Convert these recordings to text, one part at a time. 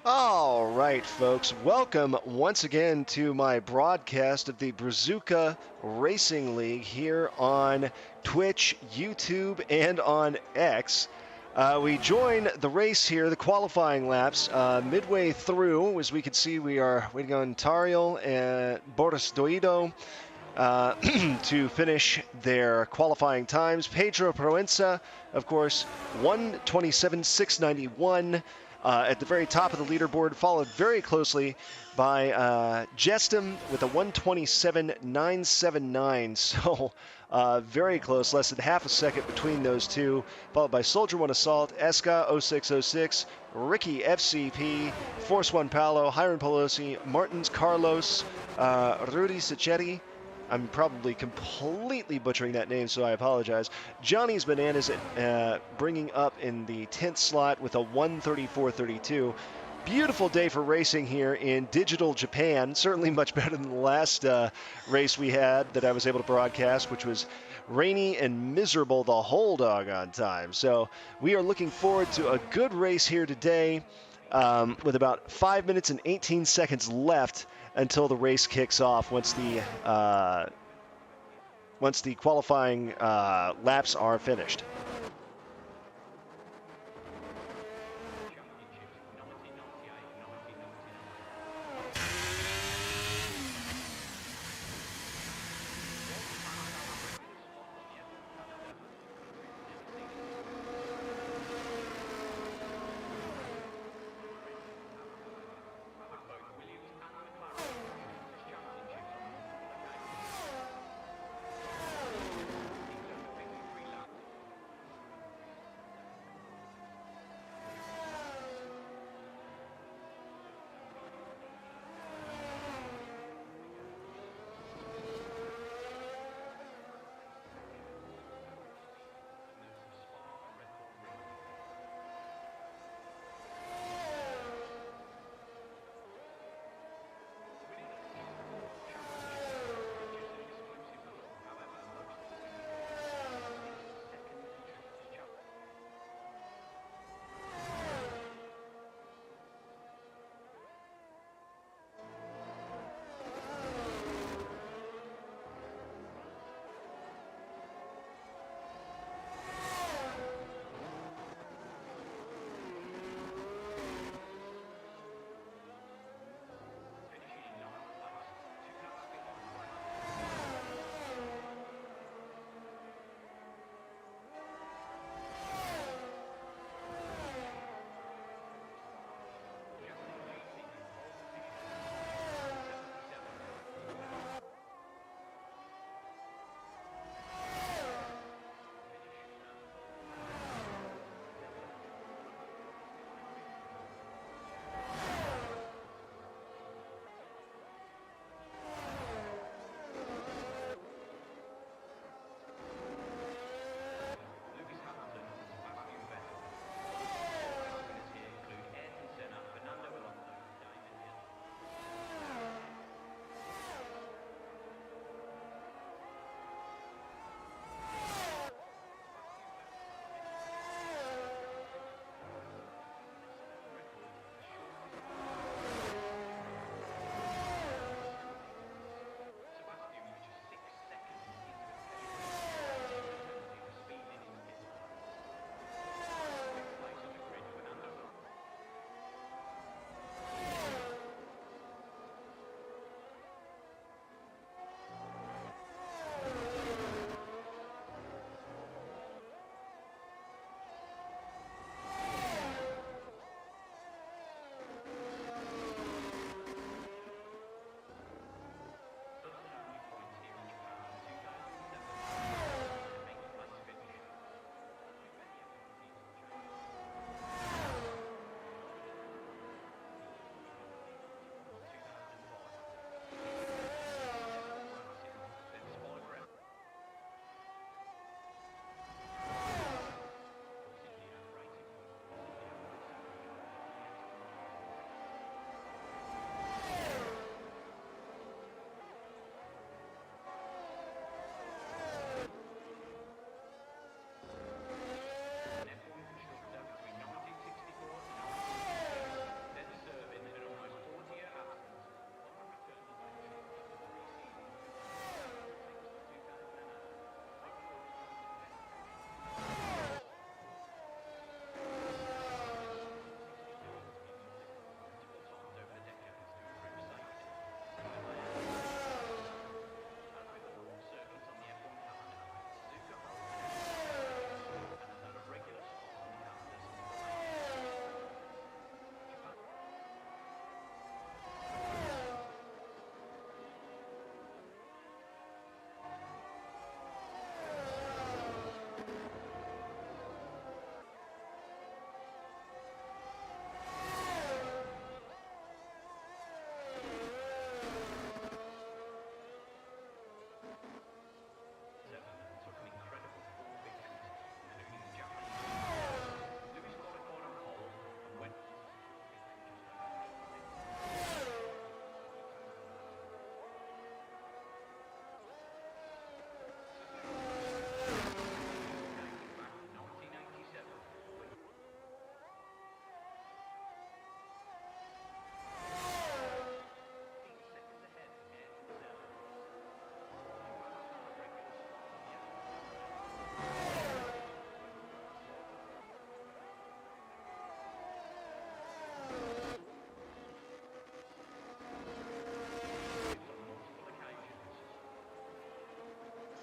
All right, folks, welcome once again to my broadcast of the Brazuca Racing League here on Twitch, YouTube, and on X. We join the race here, the qualifying laps, midway through. As we can see, we are waiting on Tariel and Boris Doido to finish their qualifying times. Pedro Proenza, of course, 1:27.691 at the very top of the leaderboard, followed very closely by Jestem with a 1:27.979. So very close, less than half a second between those two, followed by Soldier One Assault, Eska 0606, Ricky FCP, Force One Paolo, Hiron Pelosi, Martins Carlos, Rudy Sacchetti. I'm probably completely butchering that name, so I apologize. Johnny's Bananas bringing up in the 10th slot with a 1:34.32. Beautiful day for racing here in digital Japan. Certainly much better than the last race we had that I was able to broadcast, which was rainy and miserable the whole doggone time. So we are looking forward to a good race here today with about 5 minutes and 18 seconds left until the race kicks off once the qualifying laps are finished.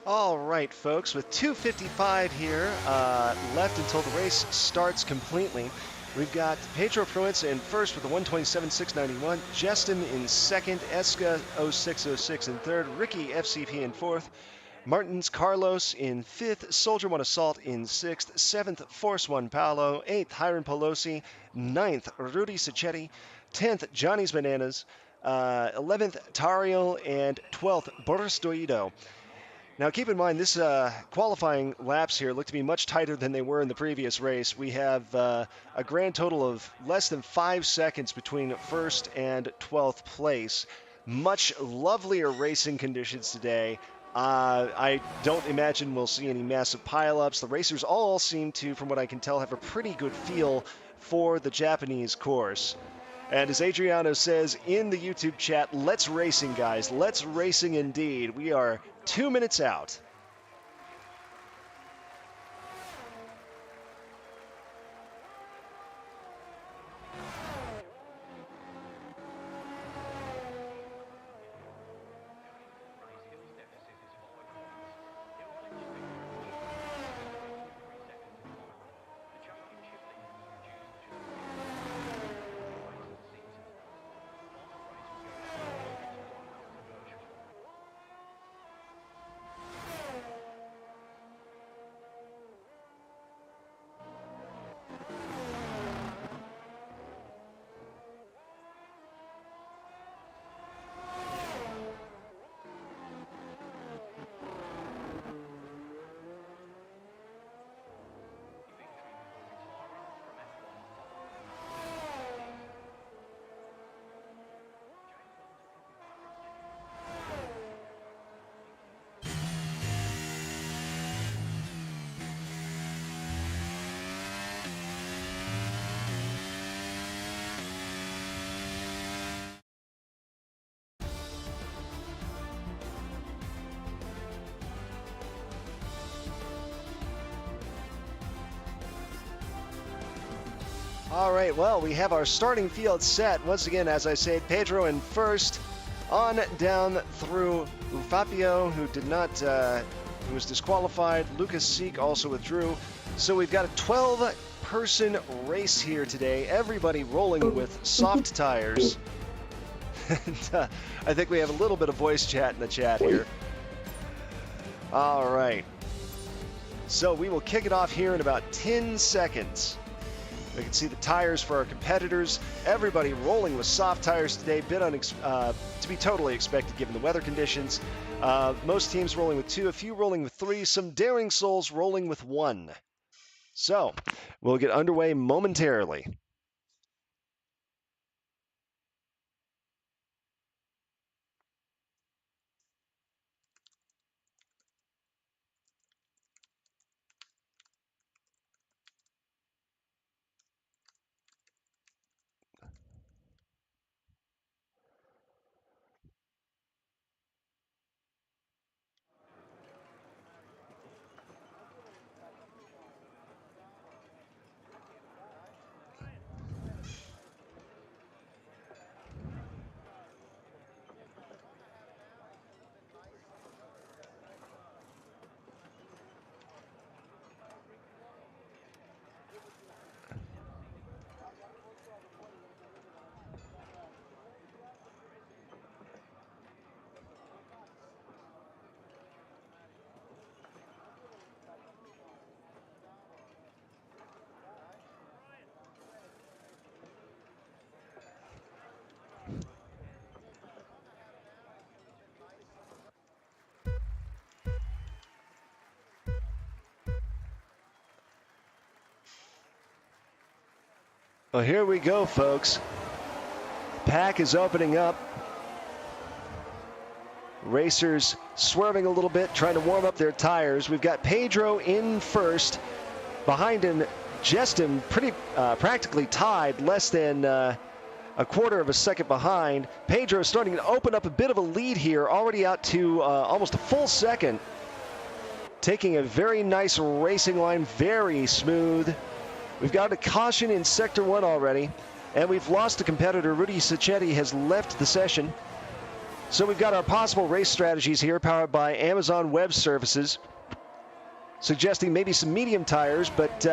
All right, folks, with 2:55 here left until the race starts completely. We've got Pedro Proenza in first with a 127.691, Justin in second, Eska 0606 in third, Ricky FCP in fourth, Martins Carlos in fifth, Soldier One Assault in sixth, seventh Force One Paolo, eighth Hiram Pelosi, ninth Rudy Sacchetti, 10th Johnny's Bananas, 11th Tariel, and 12th Boris Doido. Now, keep in mind, this qualifying laps here look to be much tighter than they were in the previous race. We have a grand total of less than 5 seconds between first and 12th place. Much lovelier racing conditions today. I don't imagine we'll see any massive pileups. The racers all seem to, from what I can tell, have a pretty good feel for the Japanese course. And as Adriano says in the YouTube chat, let's racing, guys. Let's racing indeed. We are 2 minutes out. All right, well, we have our starting field set. Once again, as I said, Pedro in first, on down through Ufapio, who was disqualified. Lucas Seek also withdrew. So we've got a 12-person race here today. Everybody rolling with soft tires. And I think we have a little bit of voice chat in the chat here. All right. So we will kick it off here in about 10 seconds. We can see the tires for our competitors. Everybody rolling with soft tires today, to be totally expected given the weather conditions. Most teams rolling with 2, a few rolling with 3, some daring souls rolling with 1. So we'll get underway momentarily. Well, here we go, folks. Pack is opening up. Racers swerving a little bit, trying to warm up their tires. We've got Pedro in first. Behind him, Justin practically tied, less than a quarter of a second behind. Pedro starting to open up a bit of a lead here, already out to almost a full second. Taking a very nice racing line, very smooth. We've got a caution in Sector 1 already, and we've lost a competitor. Rudy Sacchetti has left the session. So we've got our possible race strategies here powered by Amazon Web Services, suggesting maybe some medium tires, but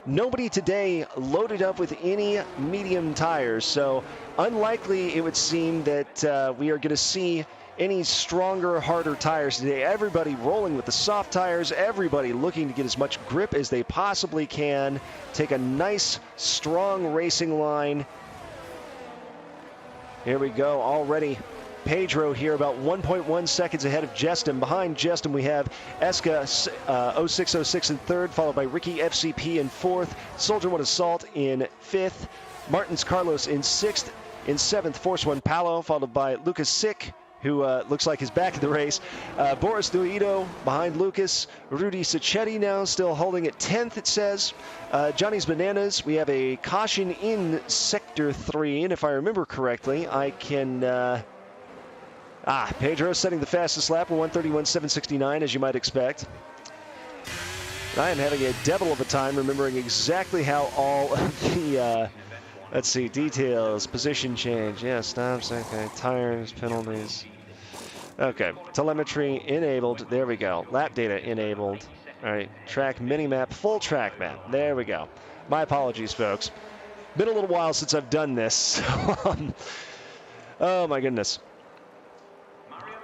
nobody today loaded up with any medium tires. So unlikely it would seem that we are going to see any stronger, harder tires today. Everybody rolling with the soft tires, everybody looking to get as much grip as they possibly can, take a nice, strong racing line. Here we go already. Pedro here about 1.1 seconds ahead of Justin. Behind Justin, we have Eska 0606 in third, followed by Ricky FCP in fourth, Soldier One Assault in fifth, Martins Carlos in sixth, in seventh, Force One Palo, followed by Lucas Sick, who looks like he's back in the race. Boris Duido behind Lucas. Rudy Sacchetti now still holding at 10th, it says. Johnny's Bananas, we have a caution in Sector 3, and if I remember correctly, I can... Pedro setting the fastest lap with 1:31.769, as you might expect. I am having a devil of a time remembering exactly how all of the, let's see, details, position change, yeah, stops, okay, tires, penalties. Okay, telemetry enabled, there we go. Lap data enabled. All right, track mini-map, full track map, there we go. My apologies, folks. Been a little while since I've done this. So, oh my goodness.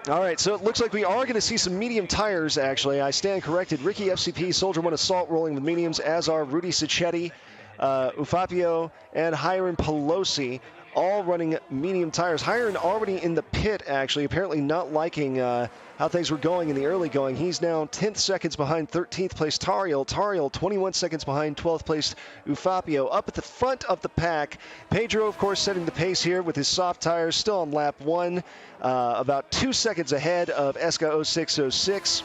All right, so it looks like we are going to see some medium tires, actually. I stand corrected. Ricky FCP, Soldier One Assault rolling with mediums, as are Rudy Sacchetti, Ufapio, and Hiram Pelosi, all running medium tires. Hiram already in the pit, actually, apparently not liking how things were going in the early going. He's now 10th seconds behind 13th place Tariel. Tariel 21 seconds behind 12th place Ufapio. Up at the front of the pack, Pedro, of course, setting the pace here with his soft tires, still on lap 1, about 2 seconds ahead of Eska 0606.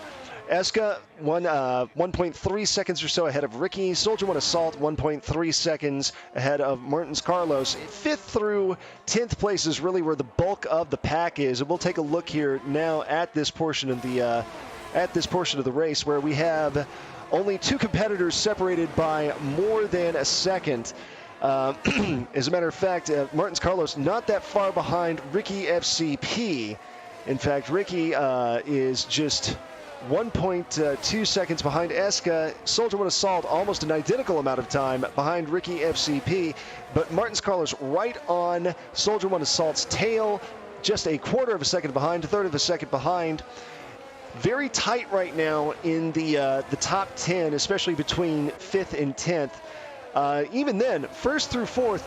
Eska, 1.3 seconds or so ahead of Ricky. Soldier One Assault, 1.3 seconds ahead of Martins Carlos. 5th through 10th place is really where the bulk of the pack is. And we'll take a look here now at this portion of the race, where we have only 2 competitors separated by more than a second. As a matter of fact, Martins Carlos not that far behind Ricky FCP. In fact, Ricky is just 1.2 seconds behind Eska. Soldier One Assault almost an identical amount of time behind Ricky FCP, but Martins Carlos right on Soldier One Assault's tail, just a quarter of a second behind, a third of a second behind. Very tight right now in the top 10, especially between 5th and 10th. Even then, 1st through 4th,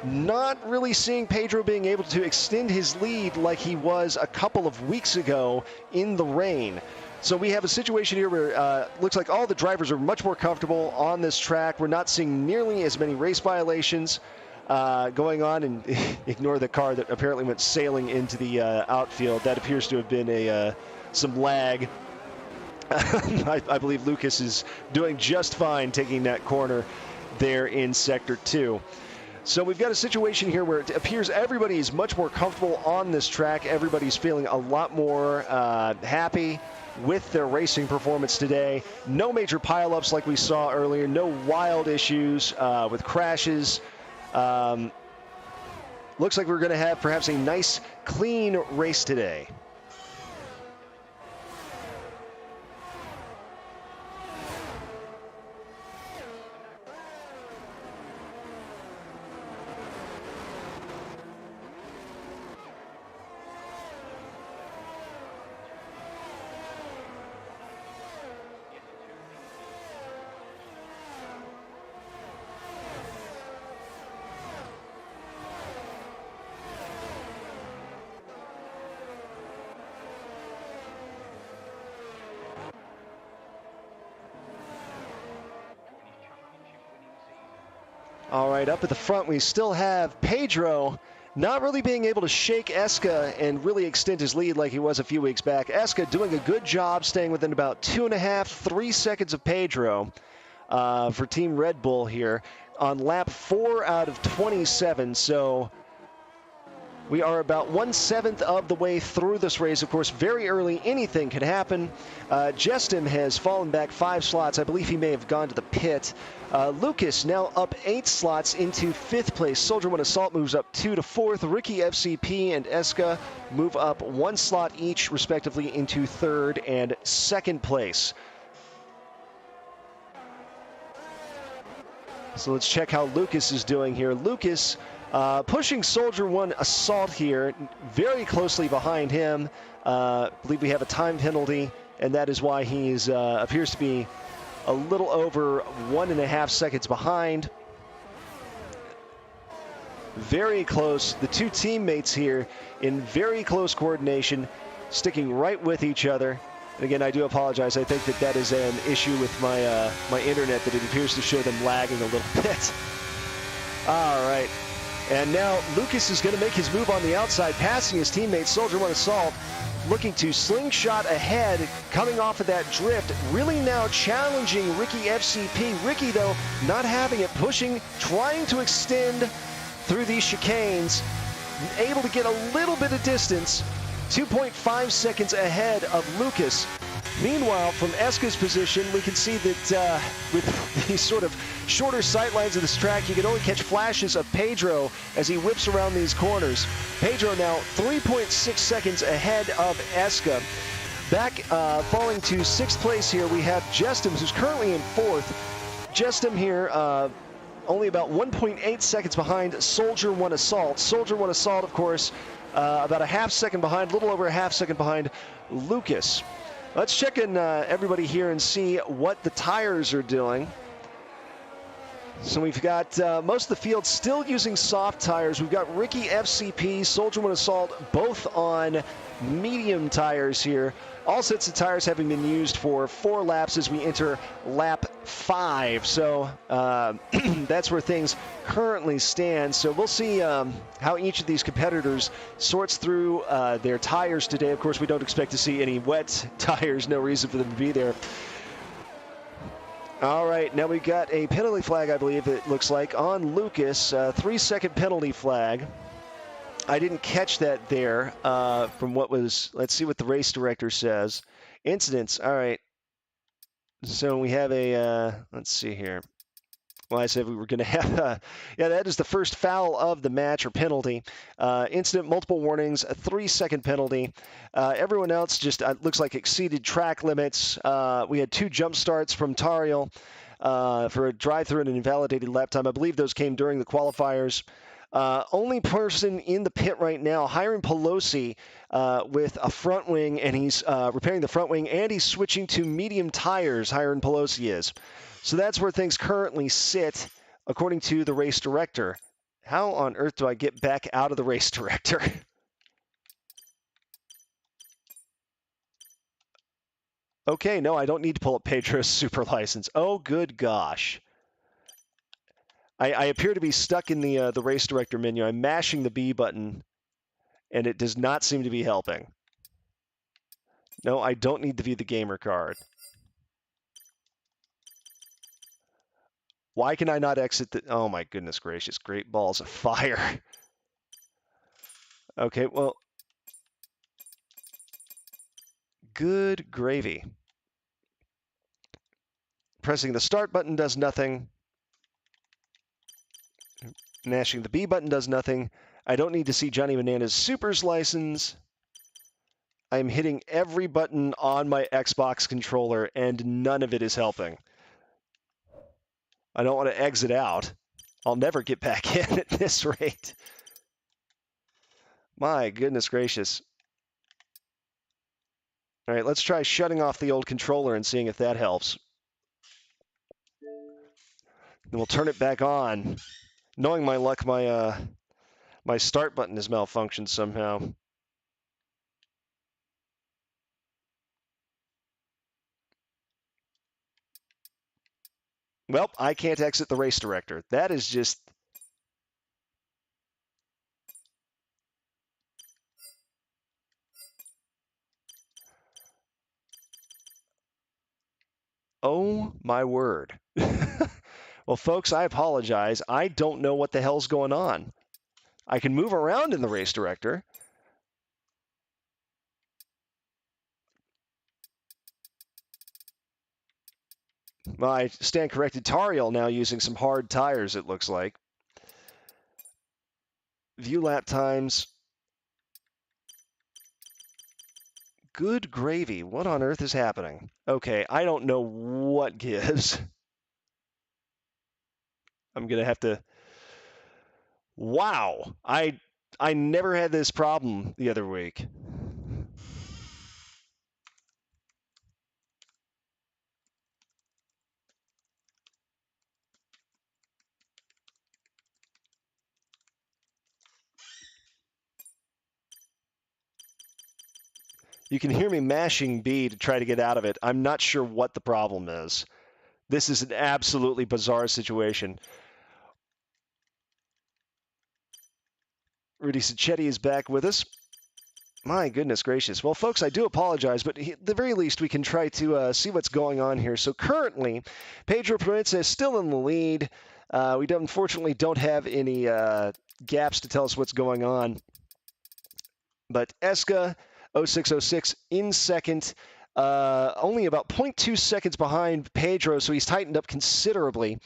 not really seeing Pedro being able to extend his lead like he was a couple of weeks ago in the rain. So we have a situation here where looks like all the drivers are much more comfortable on this track. We're not seeing nearly as many race violations going on, and ignore the car that apparently went sailing into the outfield. That appears to have been some lag. I believe Lucas is doing just fine taking that corner there in Sector 2. So we've got a situation here where it appears everybody is much more comfortable on this track. Everybody's feeling a lot more happy with their racing performance today. No major pileups like we saw earlier. No wild issues with crashes. Looks like we're going to have perhaps a nice, clean race today. All right, up at the front, we still have Pedro not really being able to shake Eska and really extend his lead like he was a few weeks back. Eska doing a good job staying within about 2.5, 3 seconds of Pedro for Team Red Bull here on lap 4 out of 27. So We are about 1/7 of the way through this race. Of course, very early, anything could happen. Jestem has fallen back 5 slots. I believe he may have gone to the pit. Lucas now up 8 slots into 5th place. Soldier One Assault moves up 2 to 4th. Ricky FCP and Eska move up 1 slot each, respectively, into 3rd and 2nd place. So let's check how Lucas is doing here. Lucas pushing Soldier One Assault here, very closely behind him. I believe we have a time penalty, and that is why he appears to be a little over 1.5 seconds behind. Very close. The two teammates here in very close coordination, sticking right with each other. And again, I do apologize. I think that is an issue with my my internet, that it appears to show them lagging a little bit. All right. And now Lucas is going to make his move on the outside, passing his teammate Soldier One Assault, looking to slingshot ahead, coming off of that drift, really now challenging Ricky FCP. Ricky, though, not having it, pushing, trying to extend through these chicanes, able to get a little bit of distance, 2.5 seconds ahead of Lucas. Meanwhile, from Eska's position, we can see that with these sort of shorter sight lines of this track, you can only catch flashes of Pedro as he whips around these corners. Pedro now 3.6 seconds ahead of Eska. Back falling to 6th place here, we have Jestem, who's currently in 4th. Jestem here only about 1.8 seconds behind Soldier One Assault. Soldier One Assault, of course, about a half second behind, a little over a half second behind Lucas. Let's check in everybody here and see what the tires are doing. So we've got most of the field still using soft tires. We've got Ricky FCP, Soldier One Assault, both on medium tires here. All sets of tires having been used for 4 laps as we enter lap 5. So that's where things currently stand. So we'll see how each of these competitors sorts through their tires today. Of course, we don't expect to see any wet tires. No reason for them to be there. All right, now we've got a penalty flag, I believe it looks like, on Lucas. 3-second penalty flag. I didn't catch that there from what was, let's see what the race director says. Incidents, all right. So we have a, let's see here. Well, I said we were going to have, yeah, that is the first foul of the match or penalty. Incident, multiple warnings, a 3-second penalty. Everyone else just looks like exceeded track limits. We had 2 jump starts from Tariel for a drive-through and an invalidated lap time. I believe those came during the qualifiers. Only person in the pit right now, Hiram Pelosi, with a front wing, and he's repairing the front wing, and he's switching to medium tires, Hiram Pelosi is. So that's where things currently sit, according to the race director. How on earth do I get back out of the race director? Okay, no, I don't need to pull up Pedro's super license. Oh, good gosh. I appear to be stuck in the race director menu. I'm mashing the B button, and it does not seem to be helping. No, I don't need to view the gamer card. Why can I not exit the... Oh, my goodness gracious. Great balls of fire. Okay, well... Good gravy. Pressing the start button does nothing. Mashing the B button does nothing. I don't need to see Johnny Banana's Super's license. I'm hitting every button on my Xbox controller, and none of it is helping. I don't want to exit out. I'll never get back in at this rate. My goodness gracious. All right, let's try shutting off the old controller and seeing if that helps. Then we'll turn it back on. Knowing my luck, my start button has malfunctioned somehow. Well, I can't exit the race director. That is just... Oh, my word. Well, folks, I apologize. I don't know what the hell's going on. I can move around in the race director. Well, I stand corrected. Tariel now using some hard tires, it looks like. View lap times. Good gravy. What on earth is happening? Okay, I don't know what gives. I'm going to have to... Wow. I never had this problem the other week. You can hear me mashing B to try to get out of it. I'm not sure what the problem is. This is an absolutely bizarre situation. Rudy Sacchetti is back with us. My goodness gracious. Well, folks, I do apologize, but at the very least, we can try to see what's going on here. So currently, Pedro Proenza is still in the lead. We unfortunately don't have any gaps to tell us what's going on. But Eska 0606 in second, only about 0.2 seconds behind Pedro, so he's tightened up considerably.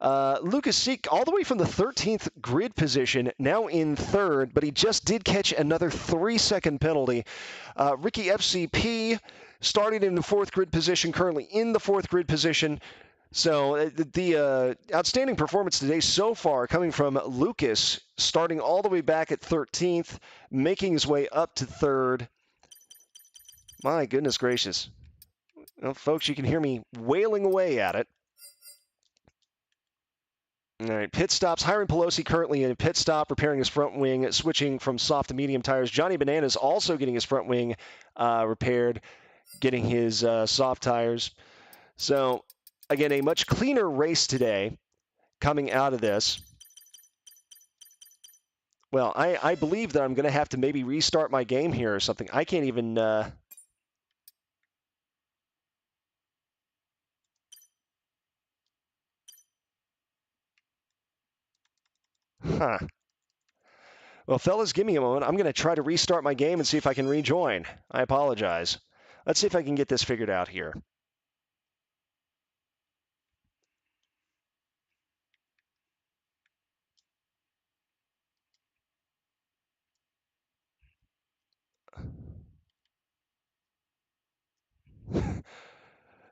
Lucas Seek, all the way from the 13th grid position, now in third, but he just did catch another 3-second penalty. Ricky FCP started in the fourth grid position, currently in the fourth grid position. So the outstanding performance today so far coming from Lucas, starting all the way back at 13th, making his way up to third. My goodness gracious. Well, folks, you can hear me wailing away at it. All right, pit stops. Hiram Pelosi currently in a pit stop, repairing his front wing, switching from soft to medium tires. Johnny Bananas also getting his front wing repaired, getting his soft tires. So, again, a much cleaner race today coming out of this. Well, I believe that I'm going to have to maybe restart my game here or something. I can't even... Huh. Well, fellas, give me a moment. I'm going to try to restart my game and see if I can rejoin. I apologize. Let's see if I can get this figured out here.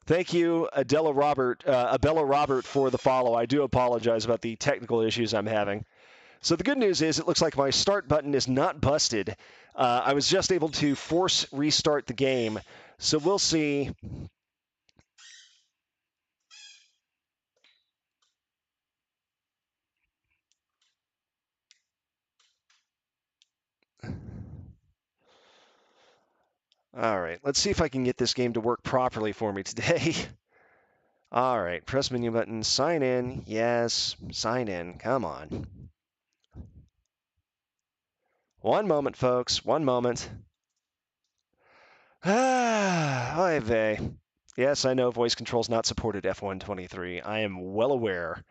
Thank you, Abella Robert, for the follow. I do apologize about the technical issues I'm having. So the good news is it looks like my start button is not busted. I was just able to force restart the game. So we'll see. All right, let's see if I can get this game to work properly for me today. All right, press menu button, sign in. Yes, sign in. Come on. One moment, folks. One moment. Oy vey. Yes, I know voice control's not supported F123. I am well aware.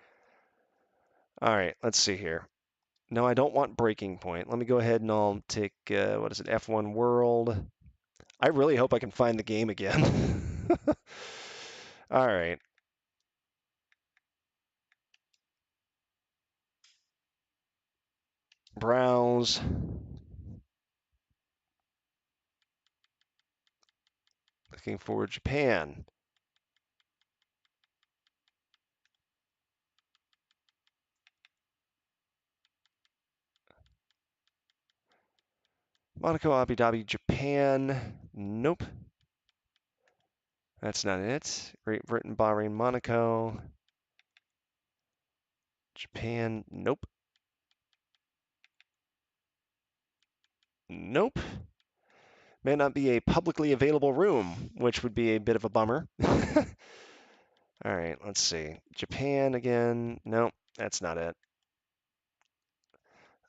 All right, let's see here. No, I don't want breaking point. Let me go ahead and I'll take, what is it, F1 World. I really hope I can find the game again. All right. Browse. Looking for Japan. Monaco, Abu Dhabi, Japan. Nope. That's not it. Great Britain, Bahrain, Monaco. Japan. Nope. Nope. May not be a publicly available room, which would be a bit of a bummer. All right, let's see. Japan again. Nope, that's not it.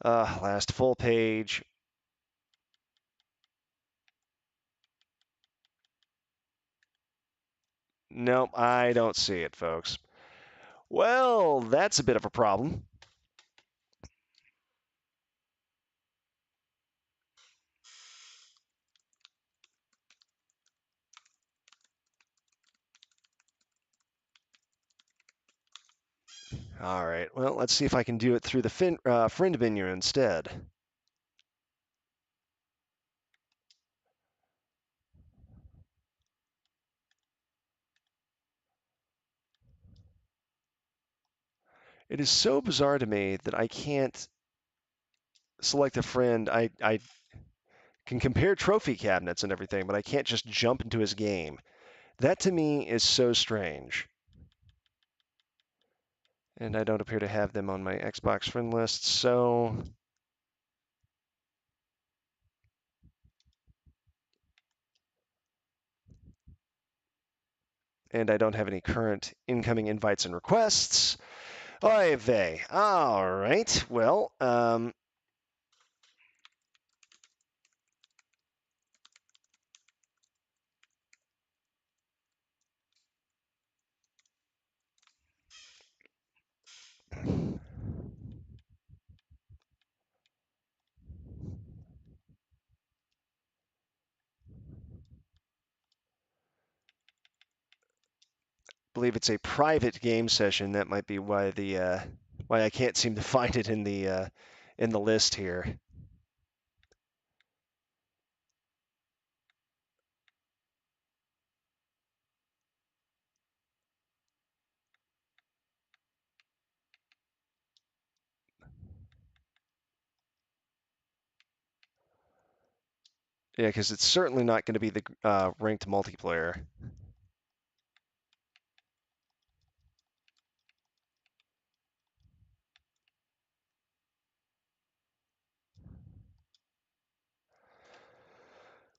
Last full page. Nope, I don't see it, folks. Well, that's a bit of a problem. All right, well, let's see if I can do it through the friend menu instead. It is so bizarre to me that I can't select a friend. I can compare trophy cabinets and everything, but I can't just jump into his game. That to me is so strange. And I don't appear to have them on my Xbox friend list, so and I don't have any current incoming invites and requests. Oy vey. All right. Well, believe it's a private game session. That might be why the why I can't seem to find it in the list here. Yeah, because it's certainly not going to be the ranked multiplayer.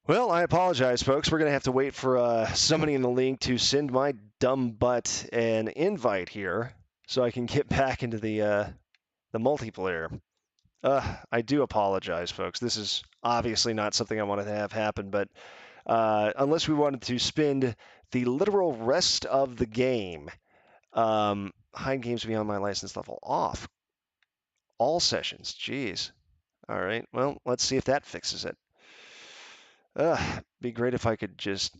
Well, I apologize, folks. We're going to have to wait for somebody in the league to send my dumb butt an invite here so I can get back into the multiplayer. I do apologize, folks. This is obviously not something I wanted to have happen, but unless we wanted to spend the literal rest of the game, hide games beyond my license level off. All sessions. Jeez. All right. Well, let's see if that fixes it. Be great if I could just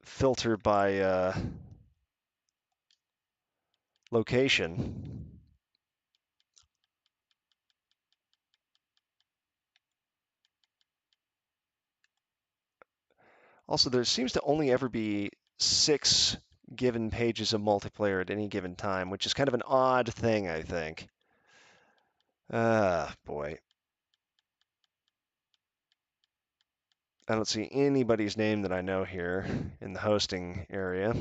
filter by location. Also, there seems to only ever be 6 given pages of multiplayer at any given time, which is kind of an odd thing, I think. Boy. I don't see anybody's name that I know here in the hosting area.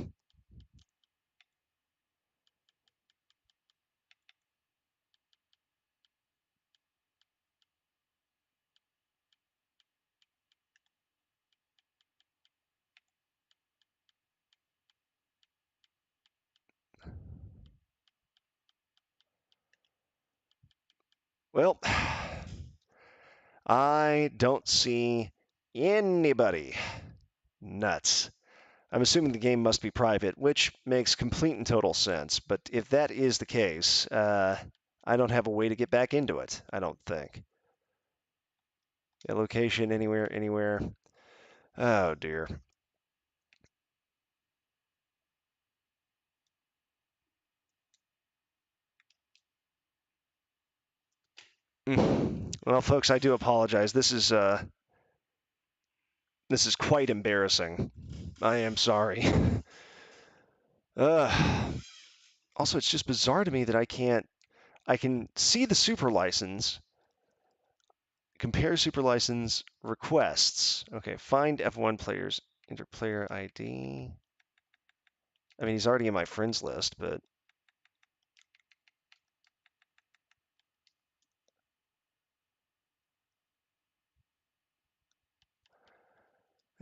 Well, I don't see anybody. Nuts. I'm assuming the game must be private, which makes complete and total sense. But if that is the case, I don't have a way to get back into it, I don't think. A location anywhere, anywhere. Oh, dear. Well, folks, I do apologize. This is quite embarrassing. I am sorry. Also, it's just bizarre to me that I can see the super license, compare super license requests. Okay, find F1 players, enter player ID. I mean, he's already in my friends list, but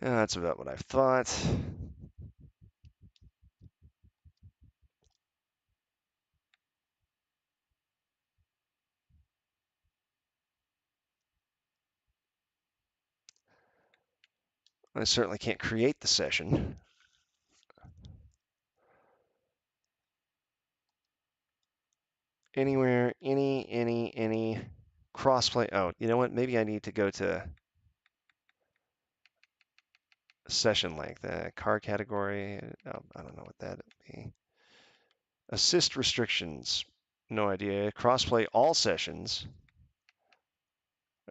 yeah, that's about what I thought. I certainly can't create the session. Anywhere, any crossplay. Oh, you know what? Maybe I need to go to session length, car category. Oh, I don't know what that would be. Assist restrictions. No idea. Crossplay all sessions.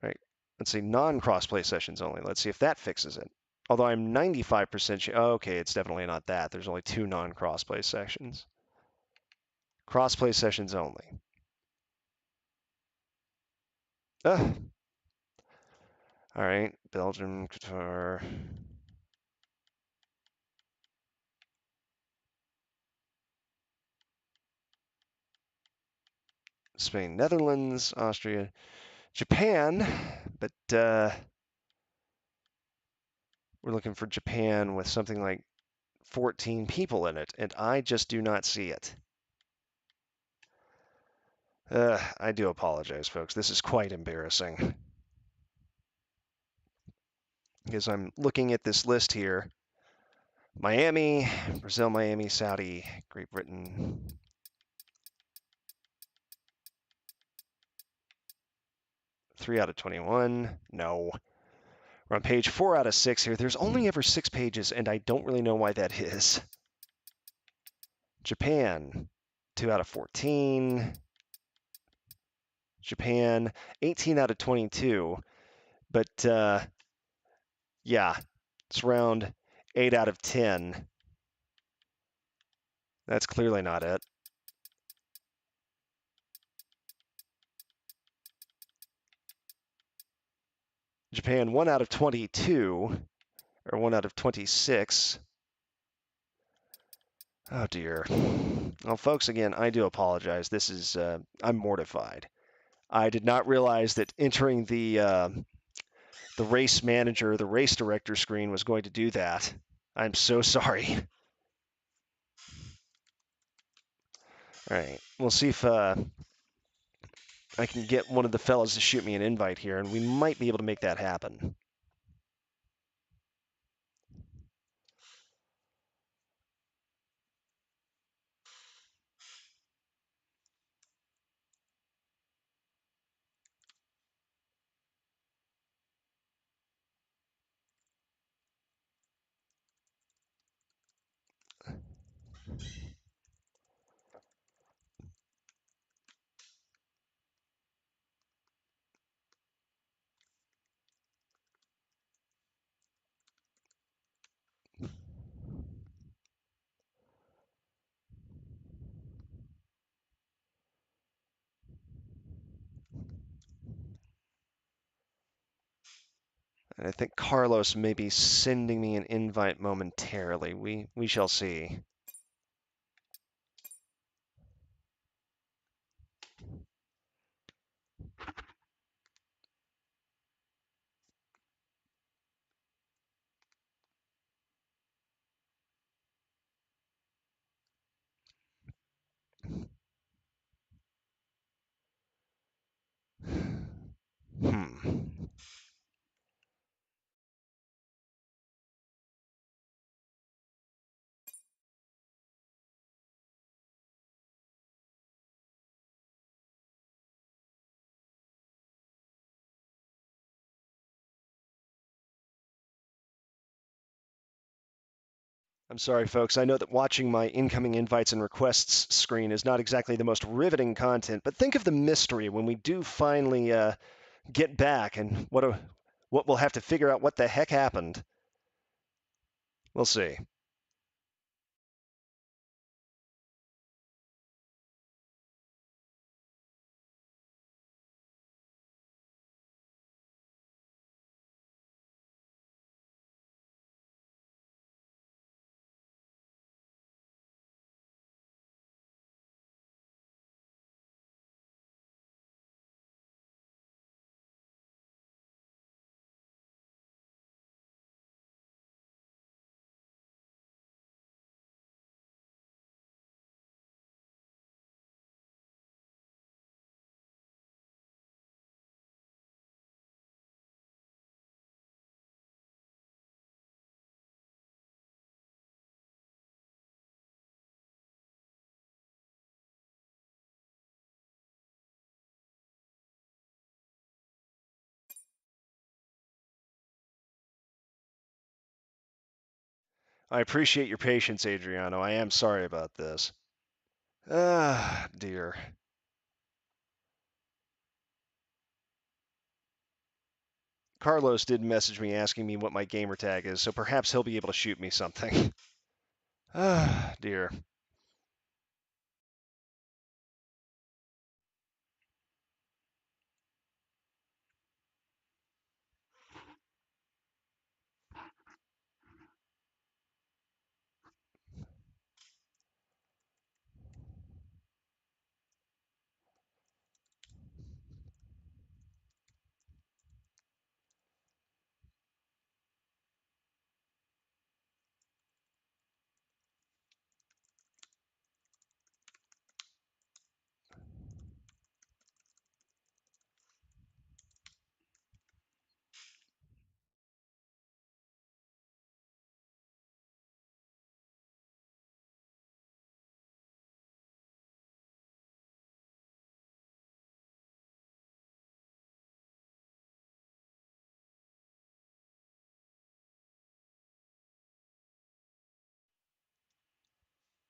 All right. Let's see. Non-crossplay sessions only. Let's see if that fixes it. Although I'm 95% sure. Oh, okay, it's definitely not that. There's only 2 non-crossplay sessions. Crossplay sessions only. All right. Belgium, Qatar. Spain, Netherlands, Austria, Japan, but we're looking for Japan with something like 14 people in it, and I just do not see it. I do apologize, folks. This is quite embarrassing. Because I'm looking at this list here. Miami, Brazil, Miami, Saudi, Great Britain. Three out of 21. No. We're on page 4 out of 6 here. There's only ever 6 pages, and I don't really know why that is. Japan, 2 out of 14. Japan, 18 out of 22. But yeah, it's around 8 out of 10. That's clearly not it. Japan, 1 out of 22, or 1 out of 26. Oh dear. Well, folks, again, I do apologize. This is, I'm mortified. I did not realize that entering the race manager, the race director screen was going to do that. I'm so sorry. All right, we'll see if I can get one of the fellas to shoot me an invite here, and we might be able to make that happen. And I think Carlos may be sending me an invite momentarily. We shall see. Hmm. I'm sorry, folks. I know that watching my incoming invites and requests screen is not exactly the most riveting content, but think of the mystery when we do finally get back and what we'll have to figure out what the heck happened. We'll see. I appreciate your patience, Adriano. I am sorry about this. Ah, dear. Carlos did message me asking me what my gamer tag is, so perhaps he'll be able to shoot me something. Ah, dear.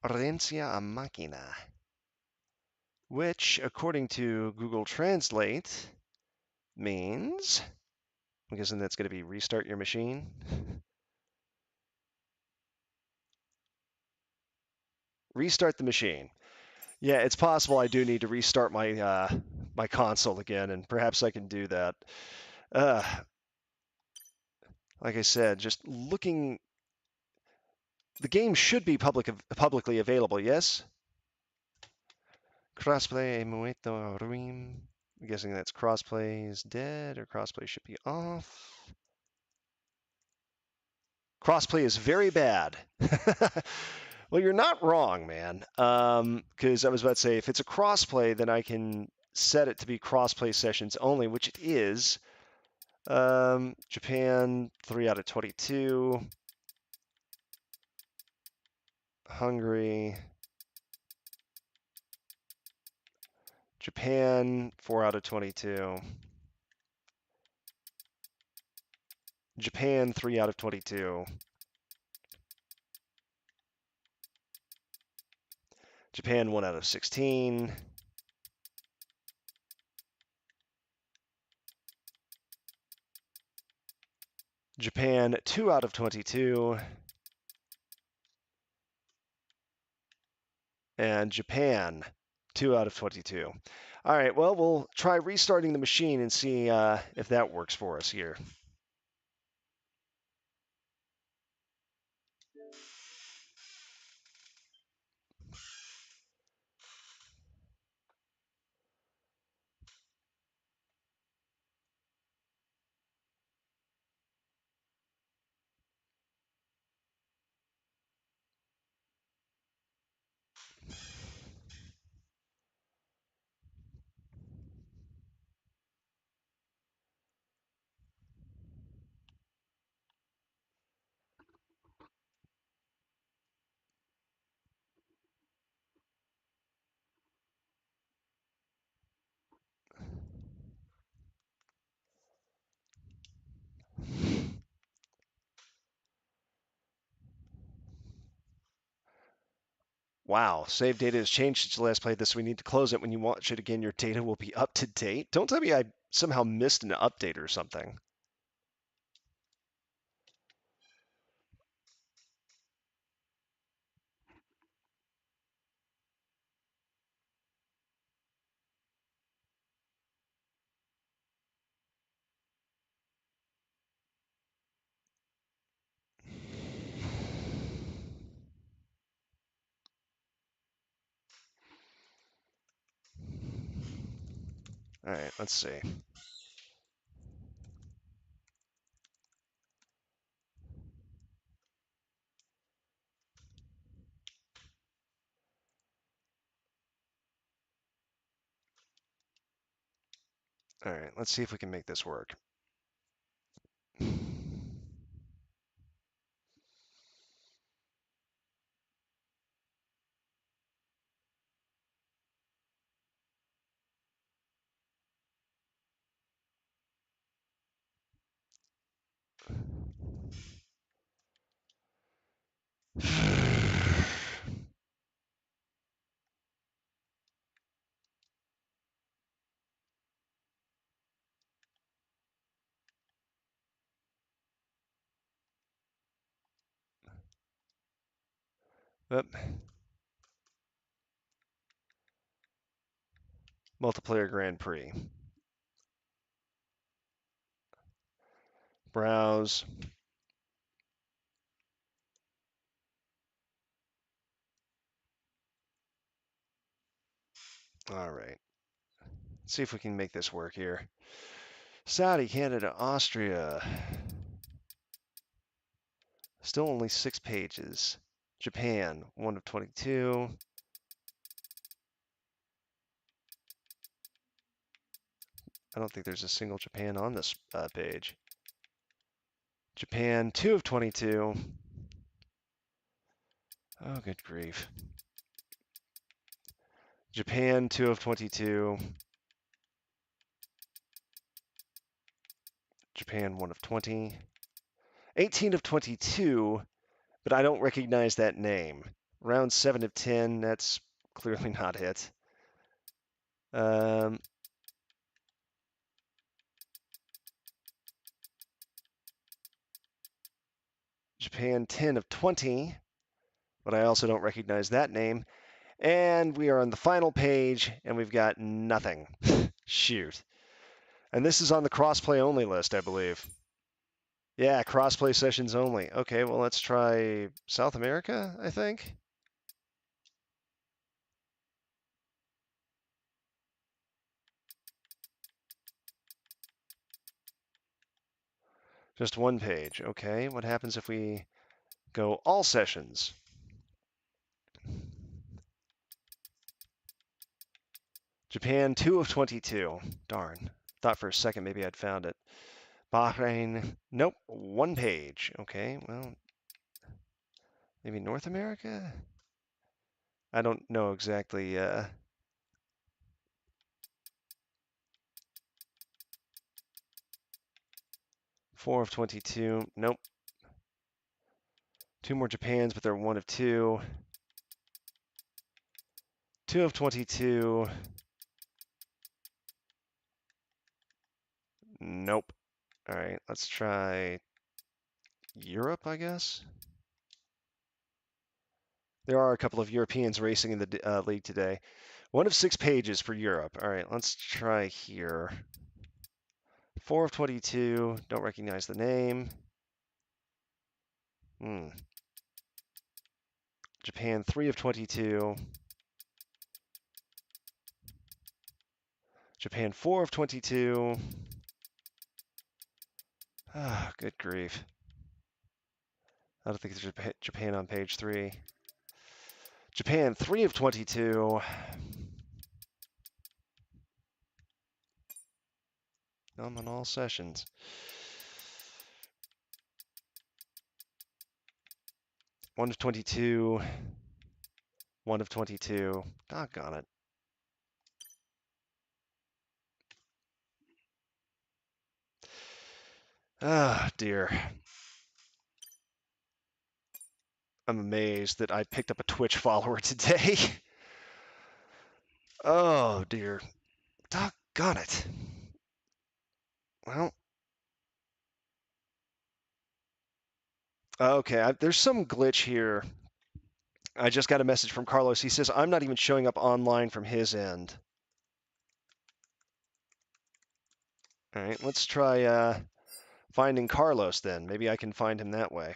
Referencia a máquina, which, according to Google Translate, means, I'm guessing that's going to be restart your machine. Restart the machine. Yeah, it's possible I do need to restart my console again, and perhaps I can do that. Uh, like I said, just looking, the game should be publicly available. Yes. Crossplay muito ruim. I'm guessing that's crossplay is dead or crossplay should be off. Crossplay is very bad. Well, you're not wrong, man. Because I was about to say, if it's a crossplay, then I can set it to be crossplay sessions only, which it is. Japan, 3 out of 22. Hungary. Japan, 4 out of 22. Japan, 3 out of 22. Japan, 1 out of 16. Japan, 2 out of 22. And Japan, 2 out of 22. All right, well, we'll try restarting the machine and see if that works for us here. Wow, save data has changed since you last played this. We need to close it. When you watch it again, your data will be up to date. Don't tell me I somehow missed an update or something. All right, let's see. All right, let's see if we can make this work. Oop. Multiplayer Grand Prix. Browse. All right. Let's see if we can make this work here. Saudi, Canada, Austria. Still only 6 pages. Japan, 1 of 22. I don't think there's a single Japan on this page. Japan, 2 of 22. Oh, good grief. Japan, 2 of 22. Japan, 1 of 20. 18 of 22, but I don't recognize that name. Round 7 of 10, that's clearly not it. Japan, 10 of 20, but I also don't recognize that name. And we are on the final page, and we've got nothing. Shoot. And this is on the crossplay only list, I believe. Yeah, crossplay sessions only. Okay, well, let's try South America, I think. Just one page. Okay, what happens if we go all sessions? Japan, 2 of 22. Darn. Thought for a second maybe I'd found it. Bahrain, nope, one page. Okay, well, maybe North America? I don't know exactly. 4 of 22. Nope. 2 more Japans, but they're 1 of 2. 2 of 22. Nope. All right, let's try Europe, I guess. There are a couple of Europeans racing in the league today. 1 of 6 pages for Europe. All right, let's try here. 4 of 22. Don't recognize the name. Japan, 3 of 22. Japan, 4 of 22. Ah, good grief. I don't think there's Japan on page 3. Japan, 3 of 22. I'm on all sessions. 1 of 22. 1 of 22. Doggone it. Ah, dear. I'm amazed that I picked up a Twitch follower today. Oh, dear. Doggone it. Well, okay, there's some glitch here. I just got a message from Carlos. He says I'm not even showing up online from his end. All right, let's try finding Carlos then. Maybe I can find him that way.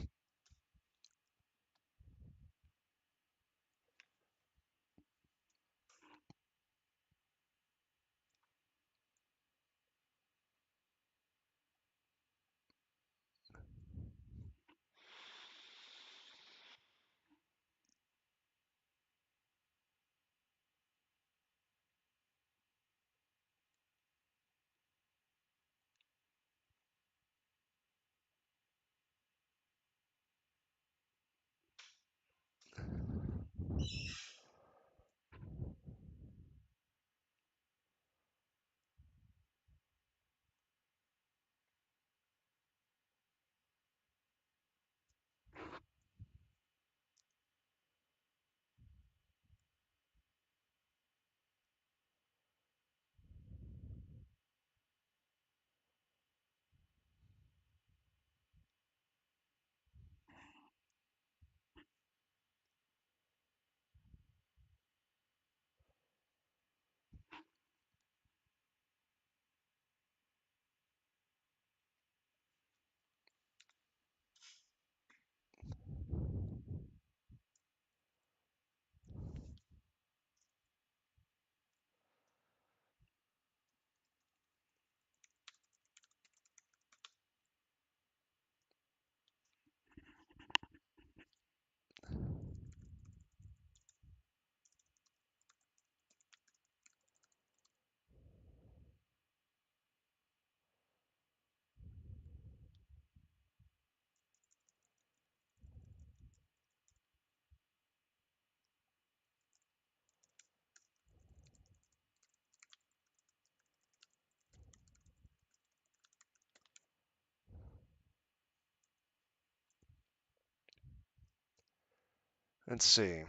Let's see.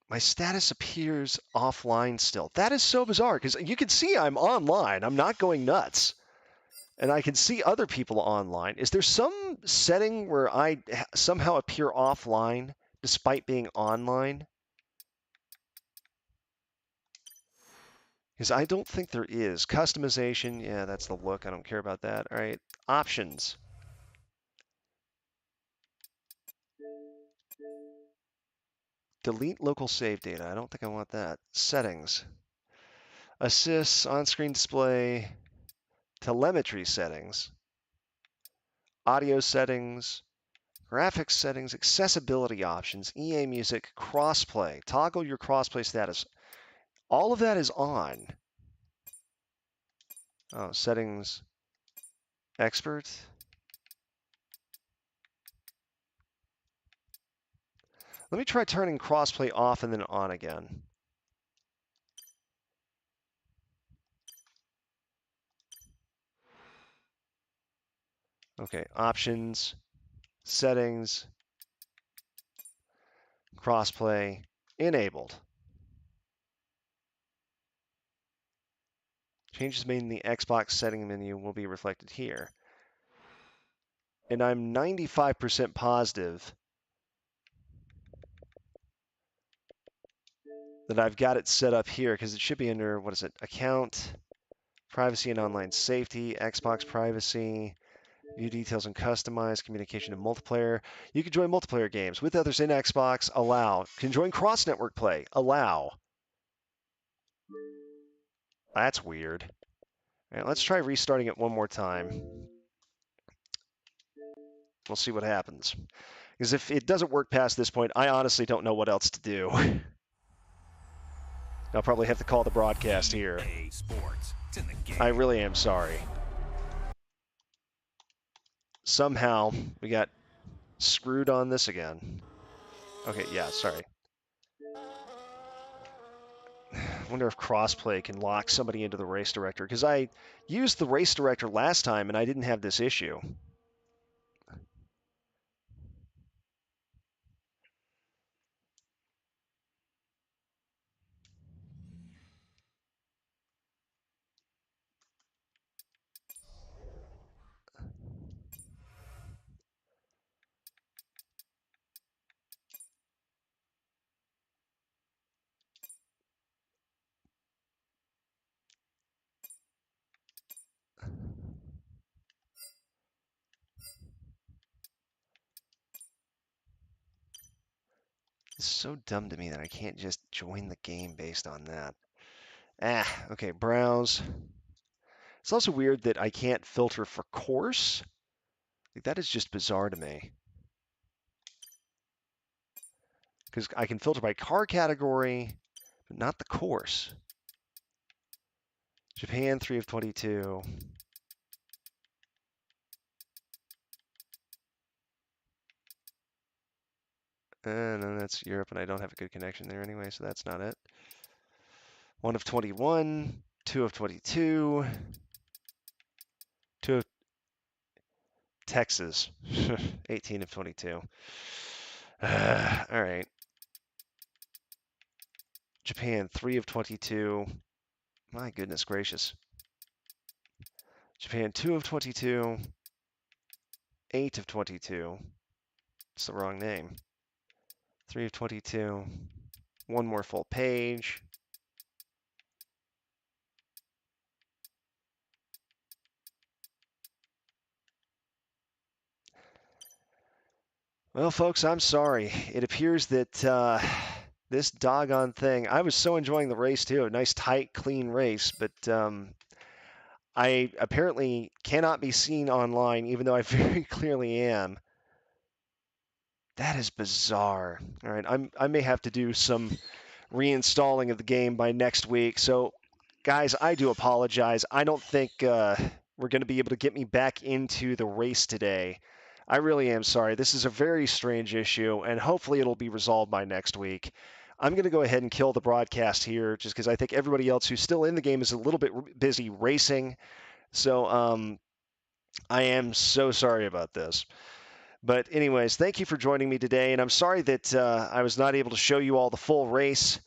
My status appears offline still. That is so bizarre because you can see I'm online. I'm not going nuts. And I can see other people online. Is there some setting where I somehow appear offline despite being online? Because I don't think there is. Customization, yeah, that's the look. I don't care about that. All right, options. Delete local save data. I don't think I want that. Settings. Assists, on-screen display, telemetry settings, audio settings, graphics settings, accessibility options, EA Music, crossplay. Toggle your crossplay status. All of that is on. Oh, settings, expert. Let me try turning crossplay off and then on again. Okay, options, settings, crossplay, enabled. Changes made in the Xbox setting menu will be reflected here. And I'm 95% positive that I've got it set up here because it should be under, what is it, account, privacy and online safety, Xbox privacy, view details and customize, communication and multiplayer. You can join multiplayer games with others in Xbox, allow. Can join cross-network play, allow. That's weird. All right, let's try restarting it one more time. We'll see what happens. Because if it doesn't work past this point, I honestly don't know what else to do. I'll probably have to call the broadcast here. I really am sorry. Somehow we got screwed on this again. Okay, yeah, sorry. I wonder if crossplay can lock somebody into the race director, because I used the race director last time and I didn't have this issue. It's so dumb to me that I can't just join the game based on that. Okay, browse. It's also weird that I can't filter for course. Like, that is just bizarre to me. Because I can filter by car category, but not the course. Japan, 3 of 22. And then that's Europe, and I don't have a good connection there anyway, so that's not it. 1 of 21, 2 of 22, 2 of Texas, 18 of 22. All right. Japan, 3 of 22. My goodness gracious. Japan, 2 of 22, 8 of 22. It's the wrong name. 3 of 22. One more full page. Well, folks, I'm sorry. It appears that this doggone thing, I was so enjoying the race too. A nice, tight, clean race, but I apparently cannot be seen online, even though I very clearly am. That is bizarre. All right, I may have to do some reinstalling of the game by next week. So, guys, I do apologize. I don't think we're going to be able to get me back into the race today. I really am sorry. This is a very strange issue, and hopefully it'll be resolved by next week. I'm going to go ahead and kill the broadcast here just because I think everybody else who's still in the game is a little bit busy racing. So I am so sorry about this. But anyways, thank you for joining me today, and I'm sorry that I was not able to show you all the full race.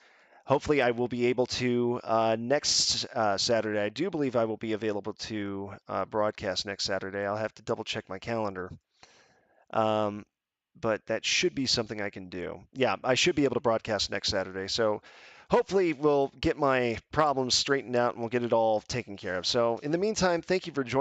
Hopefully, I will be able to next Saturday. I do believe I will be available to broadcast next Saturday. I'll have to double check my calendar. But that should be something I can do. Yeah, I should be able to broadcast next Saturday. So hopefully we'll get my problems straightened out and we'll get it all taken care of. So in the meantime, thank you for joining.